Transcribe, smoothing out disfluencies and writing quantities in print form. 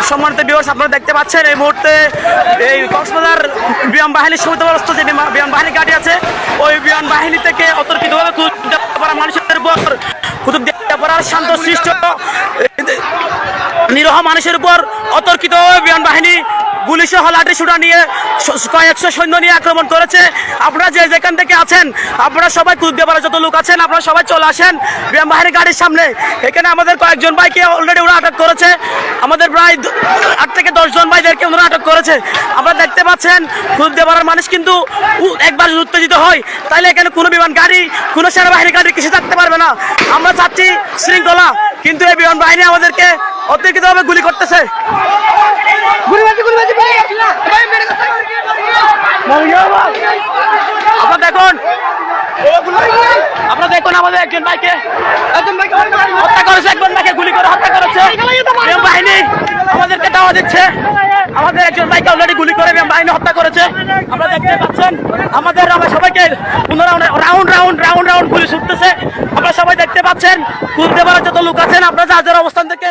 সম্মানিত ভিউয়ার্স, আপনারা দেখতে পাচ্ছেন এই মুহূর্তে এই কক্সবাজার বিমান বাহিনীর সুবিধাগ্রস্ত যে বিমান বাহিনী গাড়ি আছে, ওই বিমান বাহিনী থেকে অতর্কিতভাবে কুতুবদিয়া মানুষের উপর কুতুবদিয়া শান্ত সৃষ্ট নিরহ মানুষের উপর অতর্কিতভাবে বিমান বাহিনী পুলিশসহ লাঠি সুটা নিয়ে কয়েকশো সৈন্য নিয়ে আক্রমণ করেছে। আপনারা যে যেখান থেকে আছেন, আপনারা সবাই কুতুবদিয়াপাড়ার যত লোক আছেন, আপনারা সবাই চলে আসেন বিমান বাহিনীর গাড়ির সামনে। এখানে আমাদের কয়েকজন ভাইকে অলরেডি ওরা আটক করেছে, আমাদের প্রায় 8 থেকে 10 জন ভাইদেরকে ওরা আটক করেছে। আপনারা দেখতে পাচ্ছেন কুতুবদিয়াপাড়ার মানুষ কিন্তু একবার উত্তেজিত হয়, তাইলে এখানে কোনো বিমান গাড়ি, কোনো সেনাবাহিনীর গাড়ি কিছু থাকতে পারবে না। আমরা চাচ্ছি শৃঙ্খলা, কিন্তু এই বিমান বাহিনী আমাদেরকে অতর্কিতভাবে গুলি করতেছে। আপনারা দেখুন আমাদের একজন ভাইকে হত্যা করেছে, একজন ভাইকে গুলি করে হত্যা করেছে বিমান বাহিনী। আমাদেরকে দাওয়া দিচ্ছে, আমাদের একজন ভাইকে অলরেডি গুলি করে বিমান বাহিনী হত্যা করেছে। আপনারা দেখতে পাচ্ছেন আমাদের সবাইকে রাউন্ড গুলি ছুটতেছে। আপনারা সবাই দেখতে পাচ্ছেন কুতুবদিয়াপাড়ার যত লোক আছেন, আপনারা যার যার অবস্থান থেকে